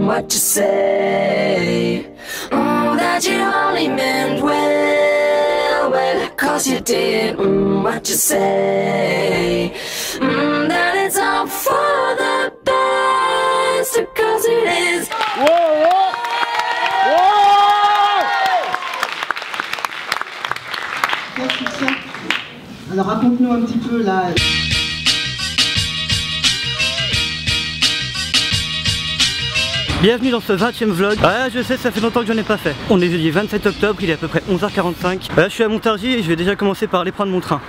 what you say. That you only meant well, well, cause you did what you say. That it's all for the best, cause it is. Wow, wow. Wow. Alors raconte-nous un petit peu là. Bienvenue dans ce 20e vlog. Ouais, je sais, ça fait longtemps que j'en ai pas fait. On est jeudi 27 octobre, il est à peu près 11h45. Je suis à Montargis et je vais déjà commencer par aller prendre mon train.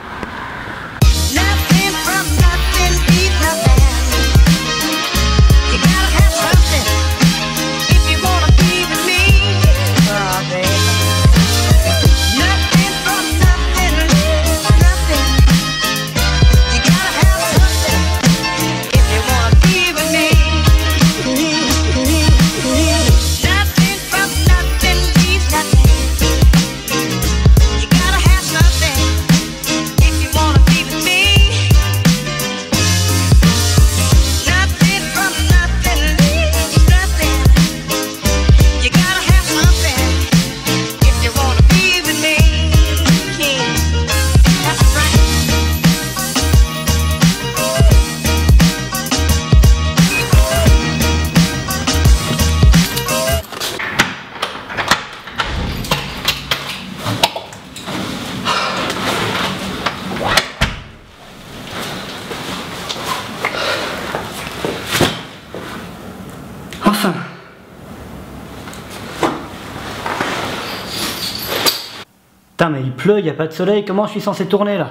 Enfin. Putain mais il pleut, il n'y a pas de soleil, comment je suis censé tourner là?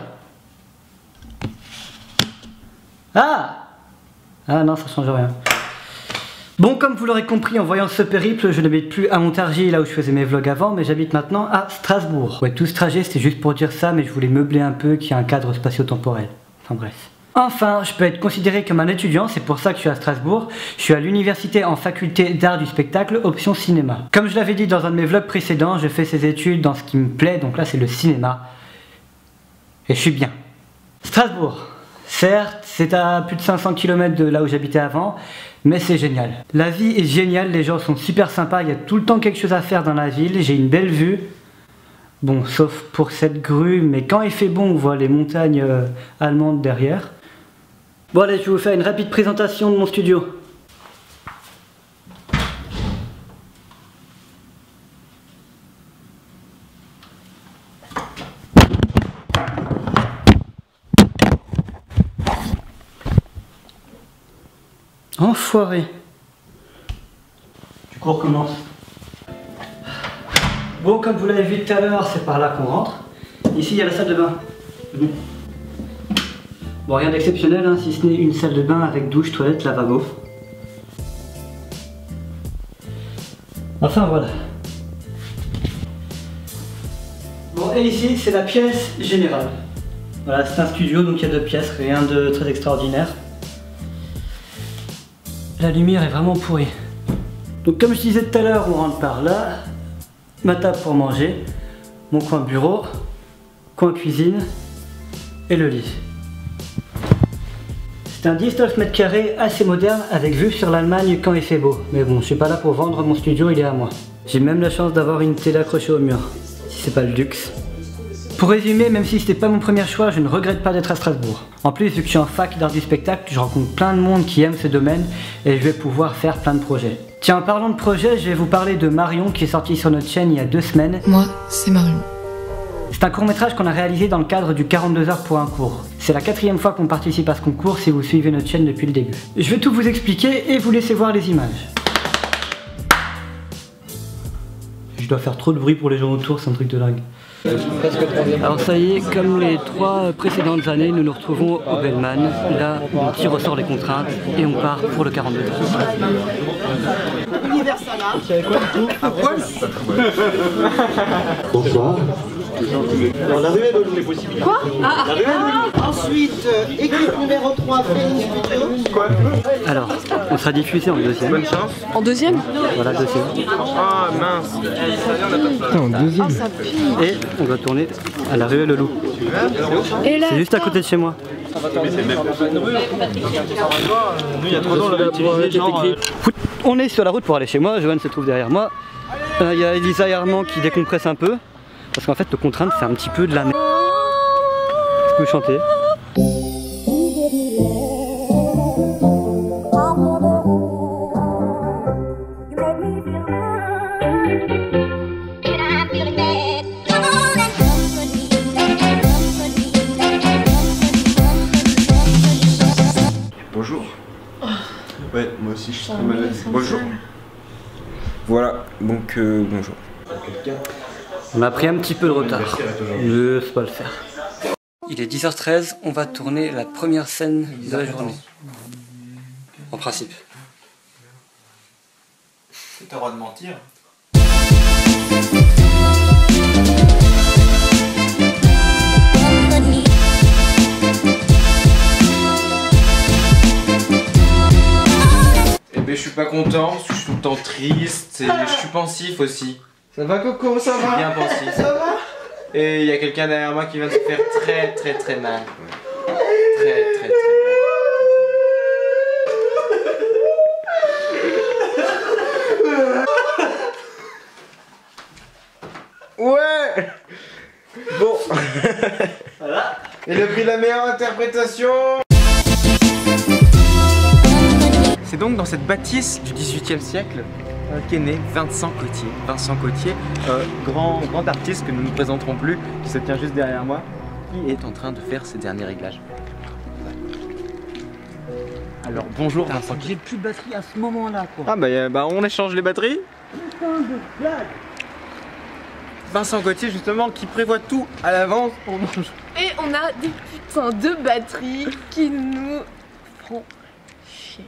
Ah non, ça change rien. Bon, comme vous l'aurez compris en voyant ce périple, je n'habite plus à Montargis, là où je faisais mes vlogs avant, mais j'habite maintenant à Strasbourg. Ouais, tout ce trajet c'était juste pour dire ça, mais je voulais meubler un peu, qu'il y a un cadre spatio-temporel. Enfin bref. Enfin, je peux être considéré comme un étudiant, c'est pour ça que je suis à Strasbourg. Je suis à l'université en faculté d'art du spectacle, option cinéma. Comme je l'avais dit dans un de mes vlogs précédents, je fais ces études dans ce qui me plaît, donc là c'est le cinéma. Et je suis bien. Strasbourg, certes, c'est à plus de 500 km de là où j'habitais avant, mais c'est génial. La vie est géniale, les gens sont super sympas, il y a tout le temps quelque chose à faire dans la ville, j'ai une belle vue. Bon, sauf pour cette grue, mais quand il fait bon, on voit les montagnes allemandes derrière. Bon allez, je vais vous faire une rapide présentation de mon studio. Enfoiré. Du coup on recommence. Bon, comme vous l'avez vu tout à l'heure, c'est par là qu'on rentre. Ici il y a la salle de bain. Bon, rien d'exceptionnel, hein, si ce n'est une salle de bain avec douche, toilette, lavabo. Enfin voilà. Bon, et ici c'est la pièce générale. Voilà, c'est un studio, donc il y a 2 pièces, rien de très extraordinaire. La lumière est vraiment pourrie. Donc comme je disais tout à l'heure, on rentre par là. Ma table pour manger, mon coin bureau, coin cuisine et le lit. C'est un 19 mètres carrés assez moderne avec vue sur l'Allemagne quand il fait beau. Mais bon, je suis pas là pour vendre mon studio, il est à moi. J'ai même la chance d'avoir une télé accrochée au mur, si c'est pas le luxe. Pour résumer, même si c'était pas mon premier choix, je ne regrette pas d'être à Strasbourg. En plus, vu que je suis en fac d'art du spectacle, je rencontre plein de monde qui aime ce domaine et je vais pouvoir faire plein de projets. Tiens, en parlant de projets, je vais vous parler de Marion qui est sorti sur notre chaîne il y a 2 semaines. Moi, c'est Marion. C'est un court-métrage qu'on a réalisé dans le cadre du 42 heures pour un cours. C'est la 4e fois qu'on participe à ce concours si vous suivez notre chaîne depuis le début. Je vais tout vous expliquer et vous laisser voir les images. Je dois faire trop de bruit pour les gens autour, c'est un truc de dingue. Alors ça y est, comme les 3 précédentes années, nous nous retrouvons au Bellman. Là, on tire au sort les contraintes et on part pour le 42 heures. Universala. Tu savais quoi du tout? À poil. Bonsoir. Alors la ruelle de loup. Quoi? La ruelle de loup. Ensuite, équipe numéro 3, Phoenix Studio. Quoi? Alors, on sera diffusé en 2e. Bonne chance. En 2e? Voilà, 2e. Ah mince. Putain, en 2e. Ça pue. Et on va tourner à la ruelle le loup. Et là, c'est juste à côté de chez moi. Nous, il y a 3 ans, on l'avait utilisé genre... On est sur la route pour aller chez moi, Johan se trouve derrière moi. Il y a Elisa et Armand qui décompressent un peu. Parce qu'en fait, le contrainte, c'est un petit peu de la merde. Je peux chanter. Bonjour. Ouais, moi aussi je suis très malade. Bonjour. Voilà, donc bonjour. On a pris un petit peu de retard. Je sais pas le faire. Il est 10h13, on va tourner la première scène de la journée. En principe. T'as le droit de mentir. Eh ben je suis pas content, parce que je suis tout le temps triste, et je suis pensif aussi. Ça va Coco, ça Je suis va? bien pensif. Ça va? Et il y a quelqu'un derrière moi qui vient de se faire très mal. Très mal. Ouais. Bon. Voilà. Il a pris la meilleure interprétation. C'est donc dans cette bâtisse du XVIIIe siècle qu'est né Vincent Cotier. Vincent Cotier, grand artiste que nous ne présenterons plus, qui se tient juste derrière moi, qui est en train de faire ses derniers réglages. Alors bonjour Vincent. J'ai plus de batterie à ce moment-là, quoi. Ah bah on échange les batteries. Vincent Cotier justement qui prévoit tout à l'avance pour nous. Et on a des putains de batteries qui nous font chier.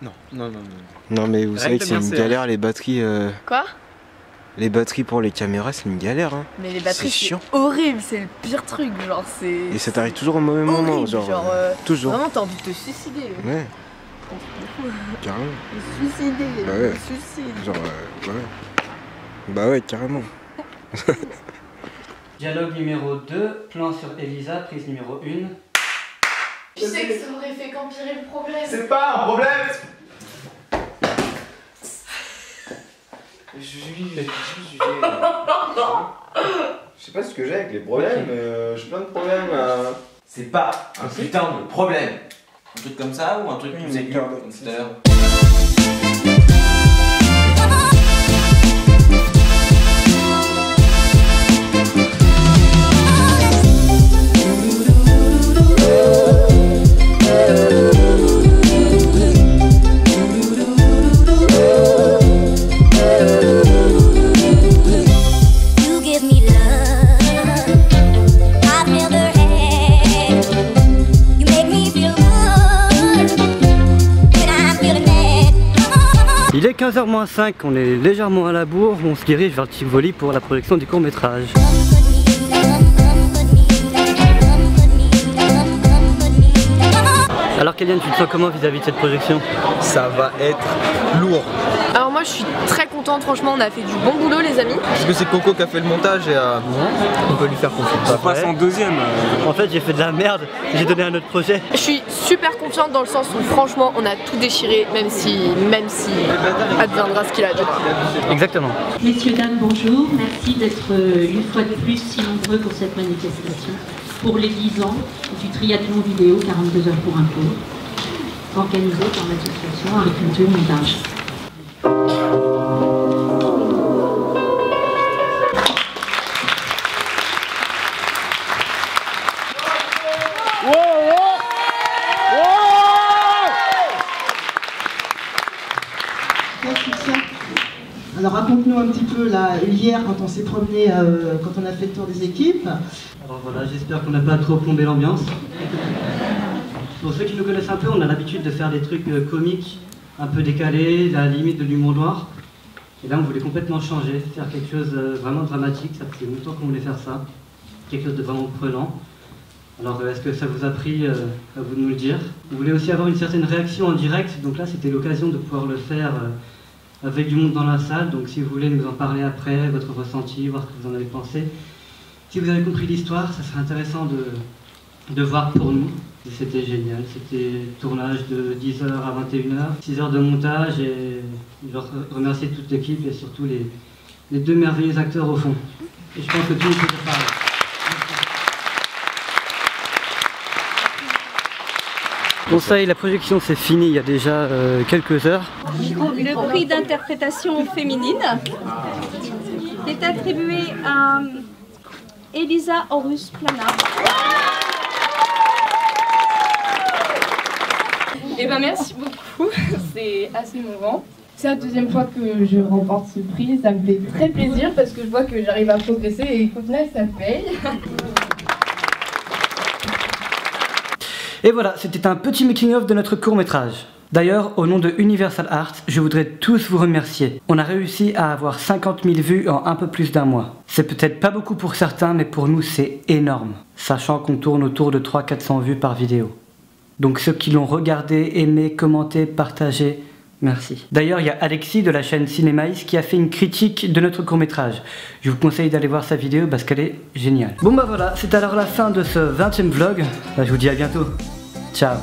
Non mais vous savez que c'est une bienséance. galère les batteries. Quoi? Les batteries pour les caméras c'est une galère hein. Mais les batteries C'est c'est chiant. horrible, c'est le pire truc, genre c'est... Et ça t'arrive toujours au mauvais moment, horrible, genre. toujours. Vraiment t'as envie de te suicider. Ouais, carrément. Me suicider, Bah ouais. me suicide. Genre ouais. Bah ouais, carrément. Dialogue numéro 2, plan sur Elisa, prise numéro 1. Tu sais que ça aurait fait qu'empirer le problème. C'est pas un problème. Je sais pas ce que j'ai avec les problèmes, j'ai plein de problèmes. C'est pas un putain de problème. Un truc comme ça ou un truc plus aigu comme tout à l'heure. Il est 15h-5, on est légèrement à la bourre, on se dirige vers le Tivoli pour la projection du court-métrage. Alors Kéliane, tu te sens comment vis-à-vis de cette projection? Ça va être lourd. Alors moi je suis très contente, franchement on a fait du bon boulot les amis. Parce que c'est Coco qui a fait le montage et on peut lui faire confiance. On passe en deuxième. En fait j'ai fait de la merde, j'ai donné un autre projet. Je suis super confiante dans le sens où franchement on a tout déchiré, même si adviendra ce qu'il a dit. Exactement. Messieurs, dames, bonjour. Merci d'être une fois de plus si nombreux pour cette manifestation. Pour les 10 ans du triathlon vidéo 42 heures pour un tour, organisé par l'association Agriculture Montage. Alors raconte-nous un petit peu là, hier quand on s'est promené, quand on a fait le tour des équipes. Alors voilà, j'espère qu'on n'a pas trop plombé l'ambiance. Pour ceux qui nous connaissent un peu, on a l'habitude de faire des trucs comiques, un peu décalés, à la limite de l'humour noir. Et là on voulait complètement changer, faire quelque chose vraiment dramatique, ça fait longtemps qu'on voulait faire ça. Quelque chose de vraiment prenant. Alors est-ce que ça vous a pris, à vous de nous le dire? Vous voulez aussi avoir une certaine réaction en direct, donc là c'était l'occasion de pouvoir le faire avec du monde dans la salle, donc si vous voulez nous en parler après, votre ressenti, voir ce que vous en avez pensé. Si vous avez compris l'histoire, ça serait intéressant de voir pour nous. C'était génial, c'était tournage de 10h à 21h, 6 heures de montage et je remercie toute l'équipe et surtout les deux merveilleux acteurs au fond. Et je pense que tout le monde peut parler. Bon ça y est, la projection c'est fini il y a déjà quelques heures. Le prix d'interprétation féminine est attribué à Elisa Horus Plana. Eh ben merci beaucoup, c'est assez émouvant. C'est la deuxième fois que je remporte ce prix, ça me fait très plaisir parce que je vois que j'arrive à progresser et qu'au final ça paye. Et voilà, c'était un petit making-of de notre court-métrage. D'ailleurs, au nom de Universal Arts, je voudrais tous vous remercier. On a réussi à avoir 50 000 vues en un peu plus d'un mois. C'est peut-être pas beaucoup pour certains, mais pour nous c'est énorme, sachant qu'on tourne autour de 300-400 vues par vidéo. Donc ceux qui l'ont regardé, aimé, commenté, partagé, merci. D'ailleurs, il y a Alexis de la chaîne Cinémaïs qui a fait une critique de notre court-métrage. Je vous conseille d'aller voir sa vidéo parce qu'elle est géniale. Bon bah voilà, c'est alors la fin de ce 20e vlog. Là, je vous dis à bientôt. Ciao.